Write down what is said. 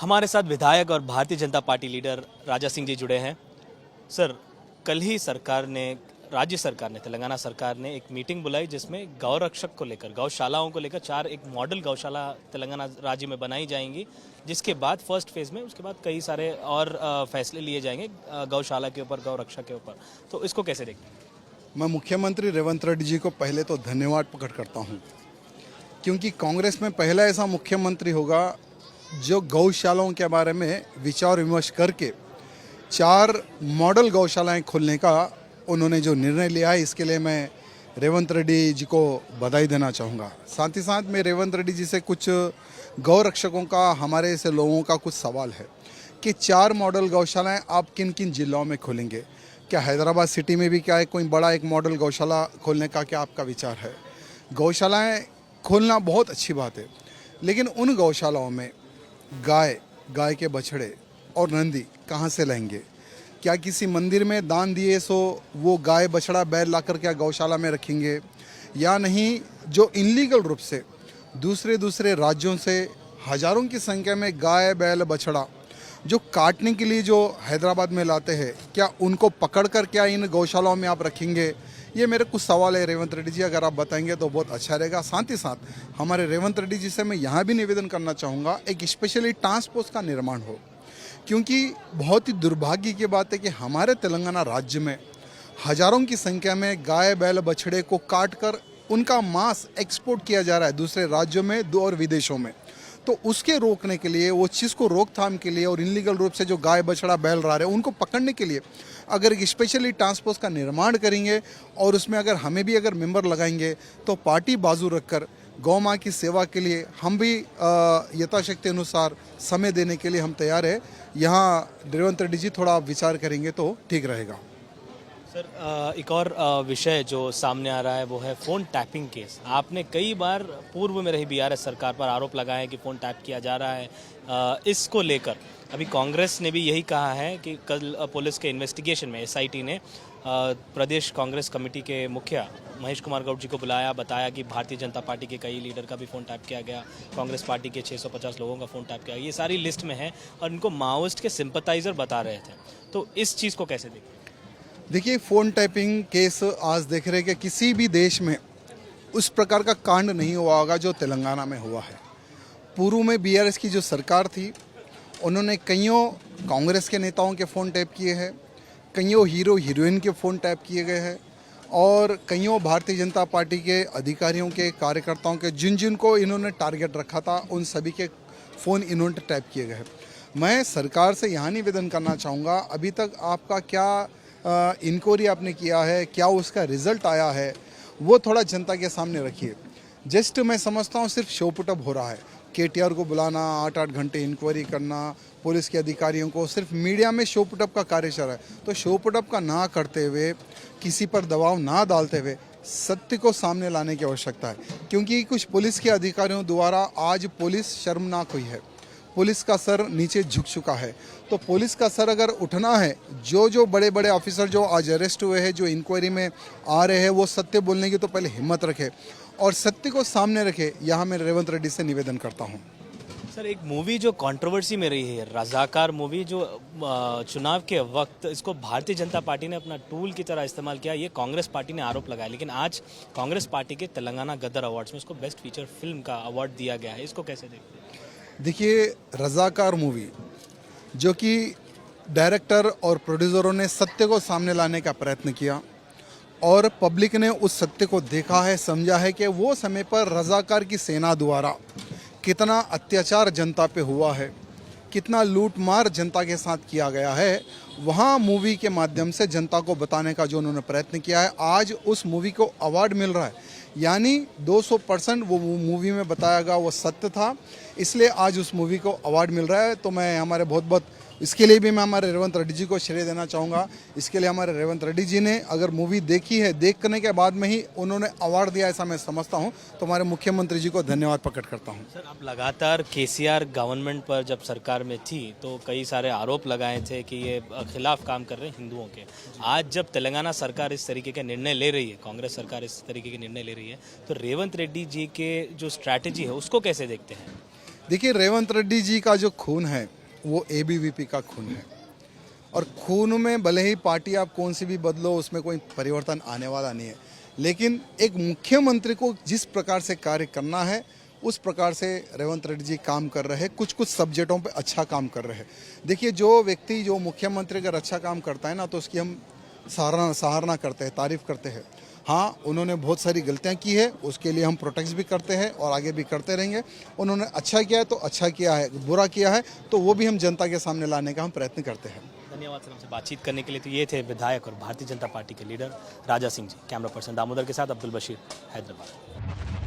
हमारे साथ विधायक और भारतीय जनता पार्टी लीडर राजा सिंह जी जुड़े हैं। सर, कल ही राज्य सरकार ने, तेलंगाना सरकार ने एक मीटिंग बुलाई जिसमें गौरक्षक को लेकर, गौशालाओं को लेकर एक मॉडल गौशाला तेलंगाना राज्य में बनाई जाएंगी, जिसके बाद फर्स्ट फेज में उसके बाद कई सारे और फैसले लिए जाएंगे गौशाला के ऊपर, गौरक्षक के ऊपर। तो इसको कैसे देखते हैं? मैं मुख्यमंत्री रेवंत रेड्डी जी को पहले तो धन्यवाद प्रकट करता हूं, क्योंकि कांग्रेस में पहला ऐसा मुख्यमंत्री होगा जो गौशालाओं के बारे में विचार विमर्श करके 4 मॉडल गौशालाएं खोलने का उन्होंने जो निर्णय लिया है, इसके लिए मैं रेवंत रेड्डी जी को बधाई देना चाहूँगा। साथ ही साथ मैं रेवंत रेड्डी जी से कुछ गौरक्षकों का, हमारे ऐसे लोगों का कुछ सवाल है कि 4 मॉडल गौशालाएं आप किन किन जिलों में खोलेंगे? क्या हैदराबाद सिटी में भी क्या है कोई बड़ा एक मॉडल गौशाला खोलने का क्या आपका विचार है? गौशालाएं खोलना बहुत अच्छी बात है, लेकिन उन गौशालाओं में गाय के बछड़े और नंदी कहाँ से लाएंगे? क्या किसी मंदिर में दान दिए सो वो गाय बछड़ा बैल लाकर क्या गौशाला में रखेंगे या नहीं? जो इनलीगल रूप से दूसरे राज्यों से हजारों की संख्या में गाय बैल बछड़ा जो काटने के लिए जो हैदराबाद में लाते हैं, क्या उनको पकड़कर क्या इन गौशालाओं में आप रखेंगे? ये मेरे कुछ सवाल है रेवंत रेड्डी जी, अगर आप बताएंगे तो बहुत अच्छा रहेगा। साथ ही साथ हमारे रेवंत रेड्डी जी से मैं यहाँ भी निवेदन करना चाहूँगा, एक स्पेशली टास्क फोर्स का निर्माण हो, क्योंकि बहुत ही दुर्भाग्य की बात है कि हमारे तेलंगाना राज्य में हजारों की संख्या में गाय बैल बछड़े को काट कर उनका मांस एक्सपोर्ट किया जा रहा है दूसरे राज्यों में और विदेशों में। तो उसके रोकने के लिए, वो चीज़ को रोकथाम के लिए और इनलीगल रूप से जो गाय बछड़ा बैल रहा है उनको पकड़ने के लिए अगर एक स्पेशली टास्क फोर्स का निर्माण करेंगे और उसमें अगर हमें भी अगर मेंबर लगाएंगे तो पार्टी बाजू रखकर गौ माँ की सेवा के लिए हम भी यथाशक्ति अनुसार समय देने के लिए हम तैयार है। यहाँ रेवंत रेड्डी जी थोड़ा आप विचार करेंगे तो ठीक रहेगा। सर, एक और विषय जो सामने आ रहा है वो है फ़ोन टैपिंग केस। आपने कई बार पूर्व में रही बीआरएस सरकार पर आरोप लगाया है कि फ़ोन टैप किया जा रहा है। इसको लेकर अभी कांग्रेस ने भी यही कहा है कि कल पुलिस के इन्वेस्टिगेशन में एसआईटी ने प्रदेश कांग्रेस कमेटी के मुखिया महेश कुमार गौड़ जी को बुलाया, बताया कि भारतीय जनता पार्टी के कई लीडर का भी फ़ोन टैप किया गया, कांग्रेस पार्टी के 650 लोगों का फ़ोन टैप किया गया। ये सारी लिस्ट में है और इनको माओइस्ट के सिंपथाइजर बता रहे थे। तो इस चीज़ को कैसे देखें? देखिए, फ़ोन टैपिंग केस आज देख रहे कि किसी भी देश में उस प्रकार का कांड नहीं हुआ होगा जो तेलंगाना में हुआ है। पूर्व में बीआरएस की जो सरकार थी, उन्होंने कईयों कांग्रेस के नेताओं के फ़ोन टैप किए हैं, कईयों हीरो हीरोइन के फ़ोन टैप किए गए हैं और कईयों भारतीय जनता पार्टी के अधिकारियों के, कार्यकर्ताओं के, जिन जिनको इन्होंने टारगेट रखा था, उन सभी के फ़ोन इन्होंने टैप किए गए हैं। मैं सरकार से यहाँ निवेदन करना चाहूँगा, अभी तक आपका क्या इंक्वायरी आपने किया है, क्या उसका रिजल्ट आया है, वो थोड़ा जनता के सामने रखिए। जस्ट मैं समझता हूँ सिर्फ शो पुटअप हो रहा है। केटीआर को बुलाना, 8-8 घंटे इंक्वायरी करना, पुलिस के अधिकारियों को सिर्फ मीडिया में शो पुटअप का कार्य चल रहा है। तो शो पुटअप का ना करते हुए, किसी पर दबाव ना डालते हुए सत्य को सामने लाने की आवश्यकता है, क्योंकि कुछ पुलिस के अधिकारियों द्वारा आज पुलिस शर्मनाक हुई है, पुलिस का सर नीचे झुक चुका है। तो पुलिस का सर अगर उठना है, जो बड़े बड़े ऑफिसर जो आज अरेस्ट हुए हैं, जो इंक्वायरी में आ रहे हैं, वो सत्य बोलने की तो पहले हिम्मत रखे और सत्य को सामने रखे। यहाँ मैं रेवंत रेड्डी से निवेदन करता हूँ। सर, एक मूवी जो कंट्रोवर्सी में रही है, रजाकार मूवी, जो चुनाव के वक्त इसको भारतीय जनता पार्टी ने अपना टूल की तरह इस्तेमाल किया, ये कांग्रेस पार्टी ने आरोप लगाया। लेकिन आज कांग्रेस पार्टी के तेलंगाना गदर अवार्ड्स में इसको बेस्ट फीचर फिल्म का अवार्ड दिया गया है। इसको कैसे देखते हैं? देखिए, रजाकार मूवी जो कि डायरेक्टर और प्रोड्यूसरों ने सत्य को सामने लाने का प्रयत्न किया और पब्लिक ने उस सत्य को देखा है, समझा है कि वो समय पर रजाकार की सेना द्वारा कितना अत्याचार जनता पे हुआ है, कितना लूटमार जनता के साथ किया गया है। वहाँ मूवी के माध्यम से जनता को बताने का जो उन्होंने प्रयत्न किया है, आज उस मूवी को अवार्ड मिल रहा है। यानी 200% वो मूवी में बताया गया वो सत्य था, इसलिए आज उस मूवी को अवार्ड मिल रहा है। तो मैं हमारे बहुत इसके लिए भी मैं हमारे रेवंत रेड्डी जी को श्रेय देना चाहूँगा। इसके लिए हमारे रेवंत रेड्डी जी ने अगर मूवी देखी है, देखने के बाद में ही उन्होंने अवार्ड दिया, ऐसा मैं समझता हूँ। तो हमारे मुख्यमंत्री जी को धन्यवाद प्रकट करता हूँ। सर, आप लगातार केसीआर गवर्नमेंट पर जब सरकार में थी तो कई सारे आरोप लगाए थे कि ये खिलाफ काम कर रहे हैं हिंदुओं के। आज जब तेलंगाना सरकार इस तरीके के निर्णय ले रही है, कांग्रेस सरकार इस तरीके के निर्णय ले रही है, तो रेवंत रेड्डी जी के जो स्ट्रैटेजी है उसको कैसे देखते हैं? देखिए, रेवंत रेड्डी जी का जो खून है वो एबीवीपी का खून है, और खून में भले ही पार्टी आप कौन सी भी बदलो उसमें कोई परिवर्तन आने वाला नहीं है, लेकिन एक मुख्यमंत्री को जिस प्रकार से कार्य करना है उस प्रकार से रेवंत रेड्डी जी काम कर रहे हैं। कुछ कुछ सब्जेक्टों पे अच्छा काम कर रहे हैं। देखिए, जो व्यक्ति जो मुख्यमंत्री अगर अच्छा काम करता है ना तो उसकी हम सराहना करते हैं, तारीफ करते हैं। हाँ, उन्होंने बहुत सारी गलतियां की है, उसके लिए हम प्रोटेक्ट भी करते हैं और आगे भी करते रहेंगे। उन्होंने अच्छा किया है तो अच्छा किया है, बुरा किया है तो वो भी हम जनता के सामने लाने का हम प्रयत्न करते हैं। धन्यवाद सर, हमसे बातचीत करने के लिए। तो ये थे विधायक और भारतीय जनता पार्टी के leader Raja Singh ji. Camera person Damodar के साथ अब्दुल बशीर, हैदराबाद।